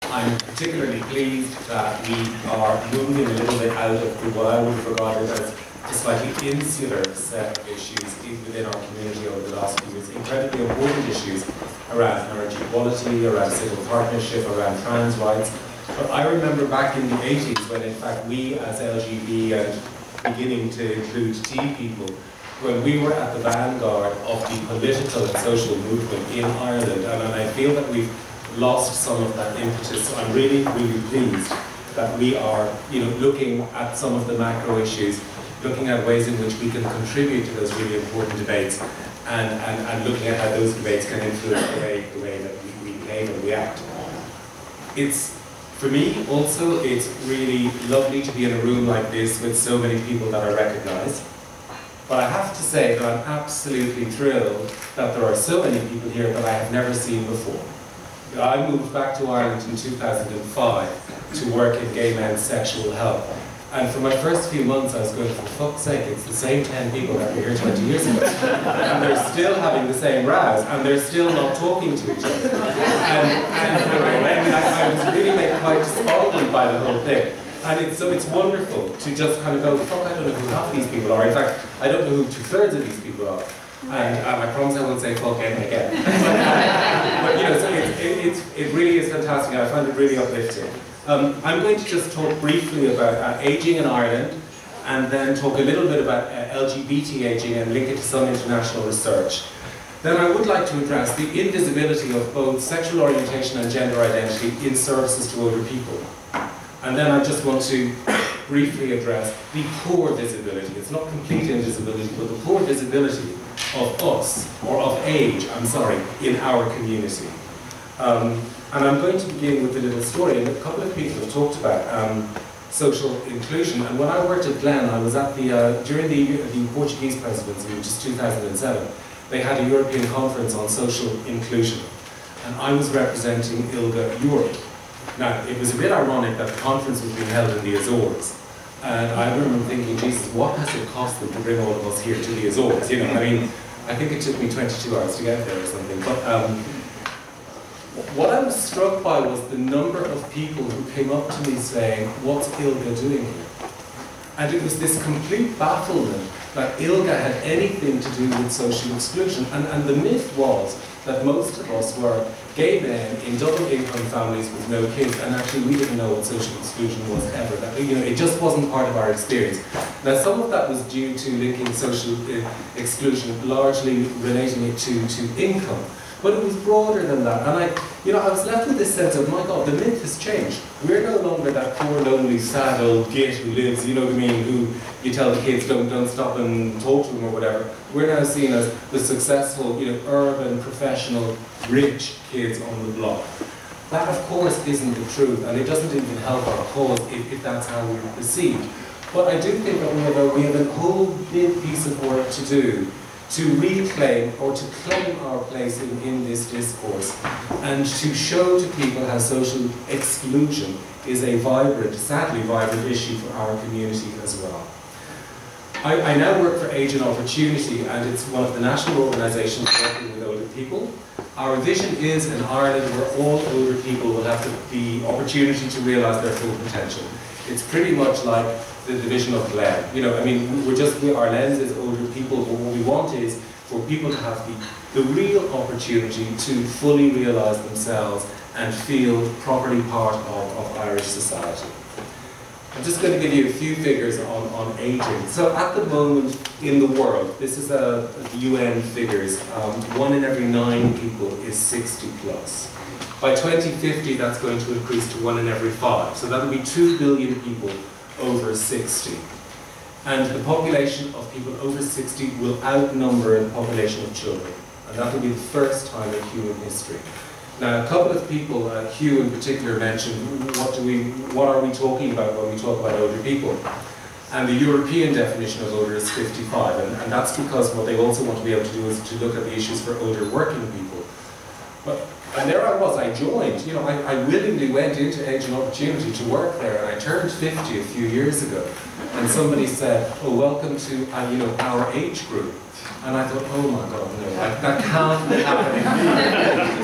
I'm particularly pleased that we are moving a little bit out of what I would have regarded as a slightly insular set of issues within our community over the last few years. Incredibly important issues around marriage equality, around civil partnership, around trans rights. But I remember back in the 80s when in fact we as LGB and beginning to include T people, when we were at the vanguard of the political and social movement in Ireland, and I feel that we've lost some of that impetus. So I'm really, really pleased that we are, looking at some of the macro issues, looking at ways in which we can contribute to those really important debates, and looking at how those debates can influence the way that we behave and react. For me, also, it's really lovely to be in a room like this with so many people that I recognise. But I have to say that I'm absolutely thrilled that there are so many people here that I have never seen before. I moved back to Ireland in 2005 to work in gay men's sexual health. And for my first few months I was going, for fuck's sake, it's the same 10 people that were here 20 years ago. And they're still having the same rows, and they're still not talking to each other. And I was really made quite despondent by the whole thing. And it's wonderful to just kind of go, fuck, I don't know who half these people are. In fact, I don't know who 2/3 of these people are. And I promise I won't say fuck again. But so it really is fantastic. I find it really uplifting. I'm going to just talk briefly about ageing in Ireland, and then talk a little bit about LGBT ageing and link it to some international research. Then I would like to address the invisibility of both sexual orientation and gender identity in services to older people. And then I just want to briefly address the poor visibility. It's not complete invisibility, but the poor visibility of us, or of age, in our community. And I'm going to begin with a little story, and a couple of people have talked about social inclusion. And when I worked at Glen, I was at during the Portuguese presidency, which is 2007, they had a European conference on social inclusion. And I was representing ILGA Europe. Now, it was a bit ironic that the conference was being held in the Azores. And I remember thinking, Jesus, what has it cost them to bring all of us here to the Azores? I think it took me 22 hours to get there or something. But what I was struck by was the number of people who came up to me saying, what's ILGA doing here? And it was this complete bafflement that ILGA had anything to do with social exclusion. And the myth was that most of us were gay men in double-income families with no kids, and actually we didn't know what social exclusion was ever. That, it just wasn't part of our experience. Now, some of that was due to linking social exclusion, largely relating it to income. But it was broader than that, and I was left with this sense of, my God, the myth has changed. We're no longer that poor, lonely, sad old git who lives, who you tell the kids don't stop and talk to them or whatever. We're now seen as the successful, urban, professional, rich kids on the block. That, of course, isn't the truth, and it doesn't even help our cause if that's how we're perceived. But I do think that we have a whole big piece of work to do to reclaim or to claim our place in this discourse, and to show to people how social exclusion is a vibrant, sadly vibrant issue for our community as well. I now work for Age and Opportunity, and it's one of the national organisations working with older people. Our vision is in Ireland where all older people will have the opportunity to realise their full potential. It's pretty much like the division of Glen. Our lens is older people, but what we want is for people to have the real opportunity to fully realise themselves and feel properly part of Irish society. I'm just going to give you a few figures on ageing. So at the moment in the world, this is the UN figures, 1 in every 9 people is 60 plus. By 2050, that's going to increase to 1 in every 5. So that'll be 2 billion people over 60. And the population of people over 60 will outnumber the population of children. And that will be the first time in human history. Now, a couple of people, Hugh in particular, mentioned, what are we talking about when we talk about older people? And the European definition of older is 55. And that's because what they also want to be able to do is to look at the issues for older working people. And there I was, I joined, I willingly went into Age and Opportunity to work there, and I turned 50 a few years ago. And somebody said, oh, welcome to, our age group. And I thought, oh my God, no, that can't be happening.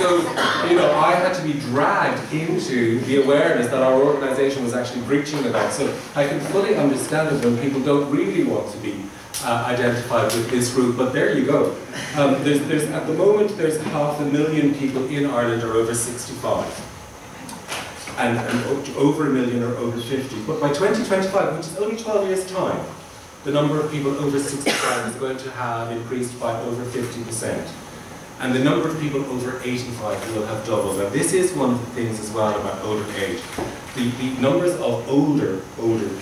So, I had to to be dragged into the awareness that our organisation was actually breaching about. So I can fully understand it when people don't really want to be identified with this group, but there you go. At the moment, there's 500,000 people in Ireland are over 65. And over 1 million are over 50. But by 2025, which is only 12 years' time, the number of people over 65 is going to have increased by over 50%. And the number of people over 85 will have doubled. And this is one of the things as well about older age. The numbers of older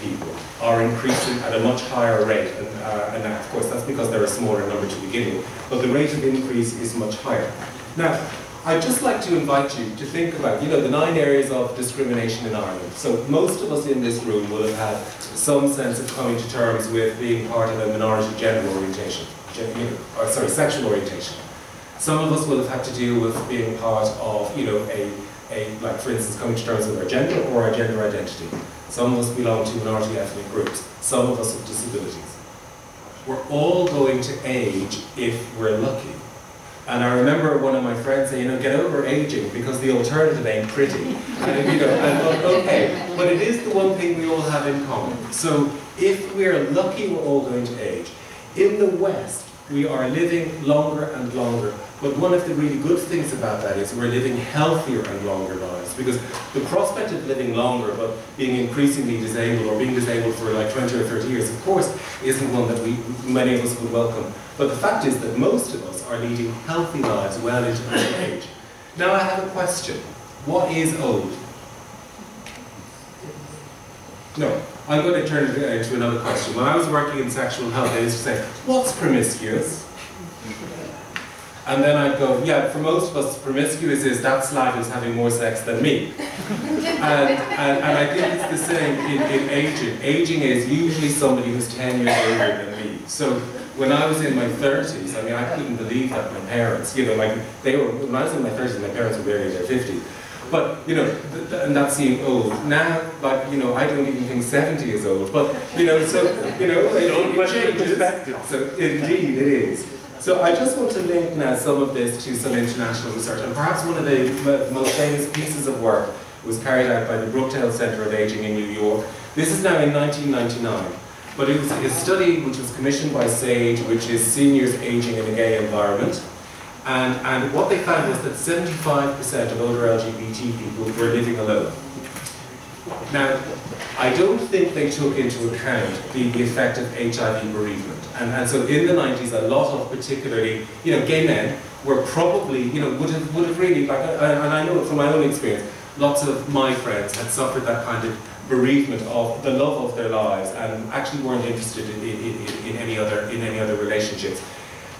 people are increasing at a much higher rate. And of course, that's because they're a smaller number to begin with. But the rate of increase is much higher. Now, I'd just like to invite you to think about, the 9 areas of discrimination in Ireland. So most of us in this room will have had some sense of coming to terms with being part of a minority gender orientation, sexual orientation. Some of us will have had to deal with being part of, like for instance, coming to terms with our gender or our gender identity. Some of us belong to minority ethnic groups. Some of us have disabilities. We're all going to age if we're lucky. And I remember one of my friends saying, get over aging because the alternative ain't pretty. Okay, but it is the one thing we all have in common. So if we're lucky, we're all going to age. In the West, we are living longer and longer. But one of the really good things about that is we're living healthier and longer lives, because the prospect of living longer but being increasingly disabled or being disabled for like 20 or 30 years, of course, isn't one that many of us would welcome. But the fact is that most of us are leading healthy lives well into middle age. Now I have a question. What is old? No, I'm going to turn it into another question. When I was working in sexual health, I used to say, what's promiscuous? And then I'd go, yeah, for most of us, promiscuous is that slag is having more sex than me. And I think it's the same in aging. Aging is usually somebody who's 10 years older than me. So when I was in my 30s, I couldn't believe that my parents, when I was in my 30s, my parents were barely in their 50s. But, and that seemed old. Now, I don't even think 70 is old. But, it changes. So indeed it is. So I just want to link now some of this to some international research. And perhaps one of the most famous pieces of work was carried out by the Brookdale Center of Aging in New York. This is now in 1999. But it was a study which was commissioned by SAGE, which is Seniors Aging in a Gay Environment. And what they found was that 75% of older LGBT people were living alone. Now, I don't think they took into account the effect of HIV bereavement. And so in the 90s, a lot of particularly, gay men were probably, would have really, and I know it from my own experience, lots of my friends had suffered that kind of bereavement of the love of their lives and actually weren't interested in any other relationships.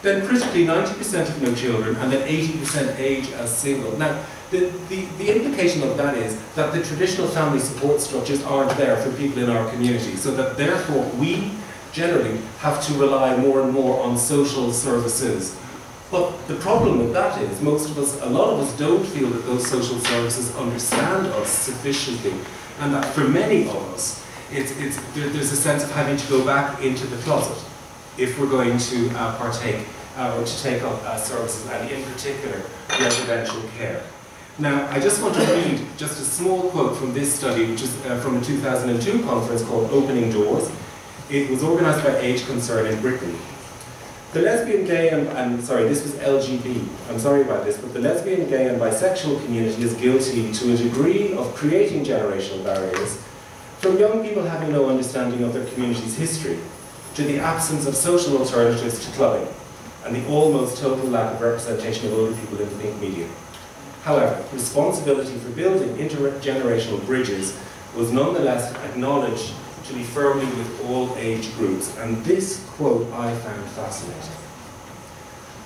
Then critically, 90% have no children, and then 80% age as single. Now, the implication of that is that the traditional family support structures aren't there for people in our community, so that therefore we generally have to rely more and more on social services. But the problem with that is a lot of us don't feel that those social services understand us sufficiently, and that for many of us, there's a sense of having to go back into the closet if we're going to partake or to take up services, and in particular, residential care. Now, I just want to read just a small quote from this study, which is from a 2002 conference called Opening Doors. It was organised by Age Concern in Britain. The lesbian, gay, and sorry, this was LGB, I'm sorry about this, but the lesbian, gay and bisexual community is guilty to a degree of creating generational barriers, from young people having no understanding of their community's history, to the absence of social alternatives to clubbing, and the almost total lack of representation of older people in the think media. However, responsibility for building intergenerational bridges was nonetheless acknowledged to be firmly with all age groups, and this quote I found fascinating.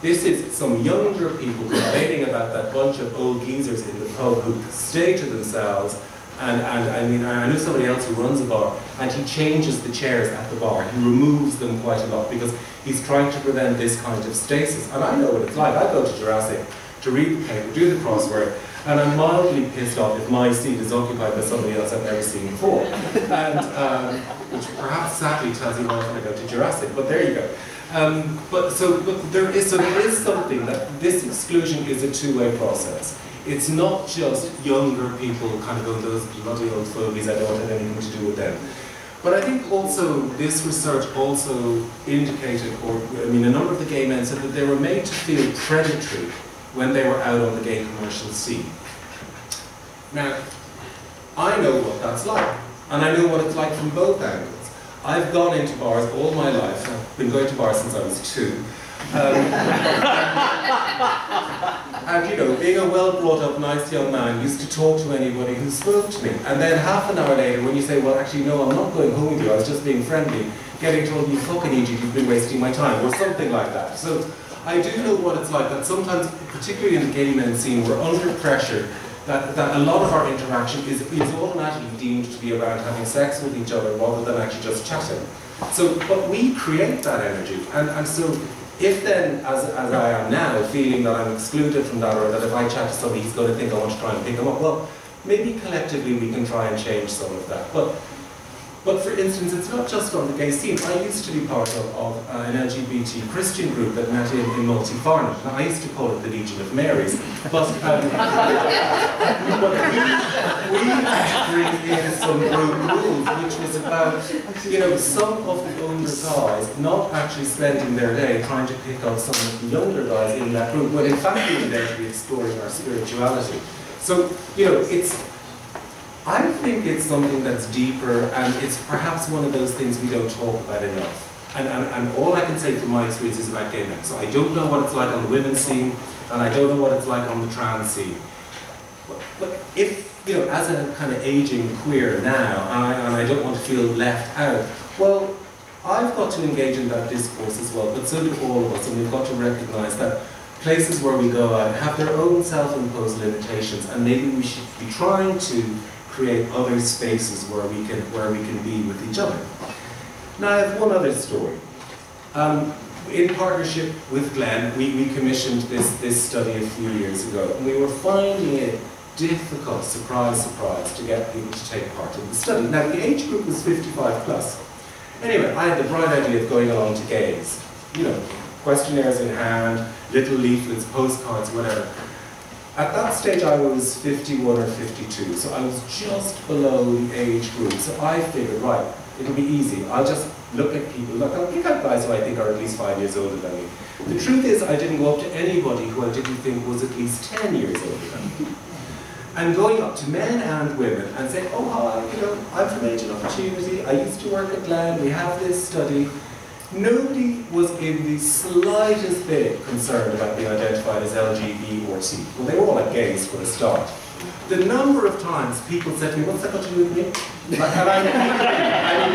This is some younger people complaining about that bunch of old geezers in the pub who stay to themselves, and I know somebody else who runs a bar, and he changes the chairs at the bar. He removes them quite a lot because he's trying to prevent this kind of stasis. And I know what it's like. I go to Jurassic to read the paper, do the crossword, and I'm mildly pissed off if my seat is occupied by somebody else I've never seen before. And which perhaps sadly tells you why I go to Jurassic, but there you go. But there is something that this exclusion is a two-way process. It's not just younger people kind of going, those bloody old phobies, I don't have anything to do with them. But I think also this research also indicated, or I mean a number of the gay men said that they were made to feel predatory when they were out on the gay commercial scene. Now, I know what that's like, and I know what it's like from both angles. I've gone into bars all my life. I've been going to bars since I was 2. And you know, being a well-brought-up, nice young man, used to talk to anybody who spoke to me. And then half an hour later, when you say, well, actually, no, I'm not going home with you, I was just being friendly, getting told, you fucking idiot, you've been wasting my time, or something like that. So I do know what it's like, that sometimes, particularly in the gay men scene, we're under pressure, that a lot of our interaction is automatically deemed to be around having sex with each other rather than actually just chatting. So, but we create that energy, and so if then, as I am now, feeling that I'm excluded from that, or that if I chat to somebody he's going to think I want to try and pick him up, well, maybe collectively we can try and change some of that. But for instance, it's not just on the gay scene. I used to be part of an LGBT Christian group that met in Multi-Farnham. Now, I used to call it the Legion of Marys, but we had to bring in some group rules, which was about, you know, some of the older guys not actually spending their day trying to pick up some of the younger guys in that group, when in fact we were there to be exploring our spirituality. So, you know, I think it's something that's deeper, and it's perhaps one of those things we don't talk about enough. And all I can say from my experience is about gay men. So I don't know what it's like on the women's scene, and I don't know what it's like on the trans scene. But if, you know, as a kind of aging queer now, and I don't want to feel left out, well, I've got to engage in that discourse as well, but so do all of us, and we've got to recognise that places where we go out have their own self-imposed limitations, and maybe we should be trying to create other spaces where we can be with each other. Now I have one other story. In partnership with Glenn, we commissioned this study a few years ago, and we were finding it difficult, surprise, to get people to take part in the study. Now the age group was 55 plus. Anyway, I had the bright idea of going along to gays. You know, questionnaires in hand, little leaflets, postcards, whatever. At that stage I was 51 or 52, so I was just below the age group. So I figured, right, it'll be easy. I'll just look at people, look, I'll pick out guys who I think are at least 5 years older than me. The truth is, I didn't go up to anybody who I didn't think was at least 10 years older than me. And going up to men and women and saying, oh hi, you know, I'm from Age and Opportunity, I used to work at Glenn, we have this study. Nobody was in the slightest bit concerned about being identified as LGB or T. Well, they were all like gays for a start. The number of times people said to me, what's that got to do with me? Like, and I mean,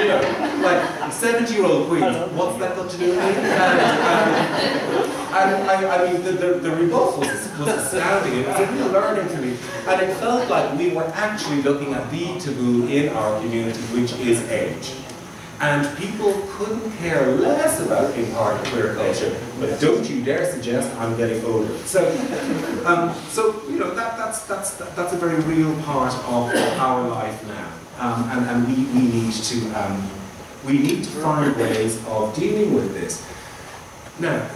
you know, like 70-year-old queens, what's that got to do with me? I mean, the rebuff was astounding. It was a real learning for me. And it felt like we were actually looking at the taboo in our community, which is age. And people couldn't care less about being part of queer culture, but don't you dare suggest I'm getting older. So you know, that's a very real part of our life now, and we need to find ways of dealing with this. Now,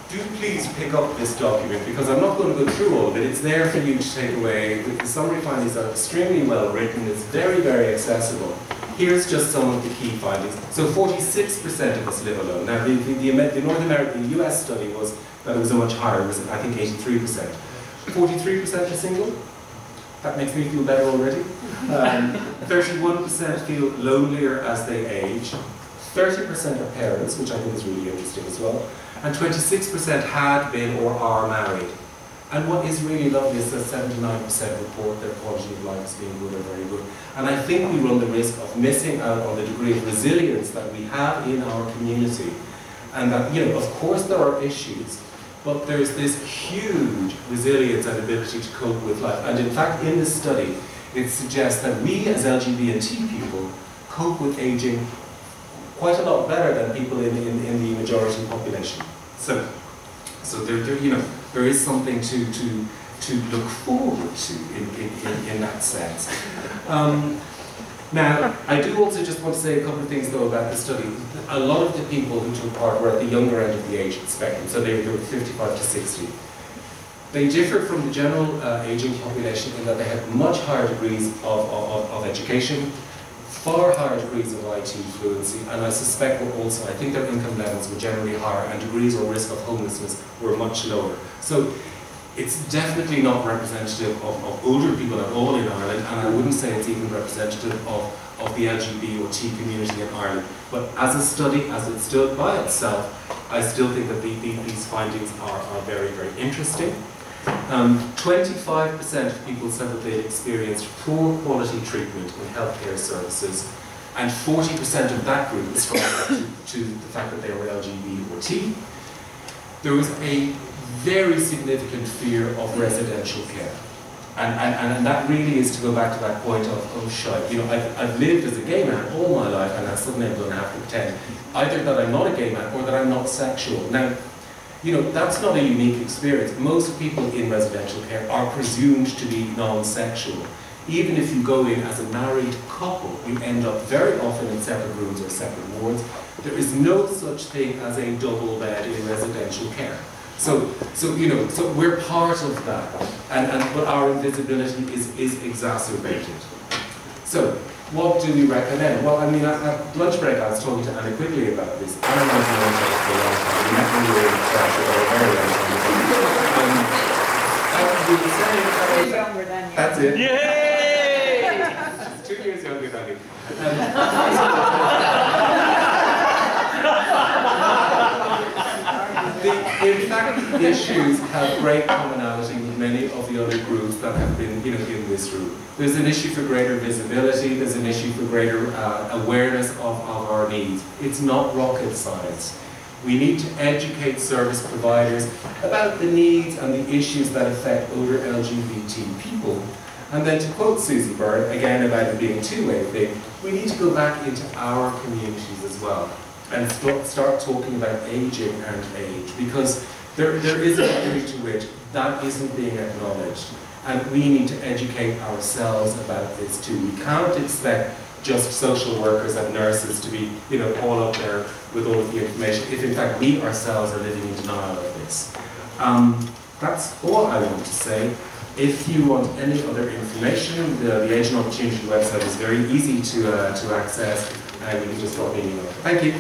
do please pick up this document, because I'm not going to go through all of it. It's there for you to take away. The summary findings are extremely well written. It's very, very accessible. Here's just some of the key findings. So 46% of us live alone. Now the North American, the US study was that it was a much higher, it was I think 83%. 43% are single. That makes me feel better already. 31% feel lonelier as they age. 30% are parents, which I think is really interesting as well. And 26% had been or are married. And what is really lovely is that 79% report their quality of life as being good or very good. And I think we run the risk of missing out on the degree of resilience that we have in our community. And that, you know, of course there are issues, but there's this huge resilience and ability to cope with life. And in fact, in this study, it suggests that we as LGBT people cope with aging quite a lot better than people in the majority population. So there, you know, there is something to look forward to in that sense. Now, I do also just want to say a couple of things though about the study. A lot of the people who took part were at the younger end of the age spectrum, so they were 55 to 60. They differ from the general aging population in that they have much higher degrees of education, far higher degrees of IT fluency, and I suspect were also, I think their income levels were generally higher, and degrees or risk of homelessness were much lower. So it's definitely not representative of older people at all in Ireland, and I wouldn't say it's even representative of the LGBT or T community in Ireland. But as a study, as it stood by itself, I still think that these findings are very, very interesting. 25% of people said that they'd experienced poor quality treatment in healthcare services, and 40% of that group ascribed to the fact that they were LGBT or T. There was a very significant fear of residential care. And that really is to go back to that point of, oh shite, you know, I've lived as a gay man all my life, and suddenly I'm going to have to pretend either that I'm not a gay man or that I'm not sexual. Now, you know, that's not a unique experience. Most people in residential care are presumed to be non-sexual. Even if you go in as a married couple, you end up very often in separate rooms or separate wards. There is no such thing as a double bed in residential care. So you know, so we're part of that, but our invisibility is exacerbated. So, what do we recommend? Well, I mean, at lunch break I was talking to Anna quickly about this. I don't know if you know each other for a long time. We met when we were in church for a very long time. And we were saying, younger than you. That's it. Yay! She's 2 years younger than me. In fact, the issues have great commonality with many of the other groups that have been, you know, in this room. There's an issue for greater visibility. There's an issue for greater awareness of our needs. It's not rocket science. We need to educate service providers about the needs and the issues that affect older LGBT people. And then to quote Susie Byrne, again about it being a two-way thing, we need to go back into our communities as well and start talking about aging and age, because there is a degree to which that isn't being acknowledged, and we need to educate ourselves about this too. We can't expect just social workers and nurses to be, you know, all up there with all of the information if in fact we ourselves are living in denial of this. That's all I want to say. If you want any other information, the Age and Opportunity website is very easy to access, and you can just drop me an email. Thank you.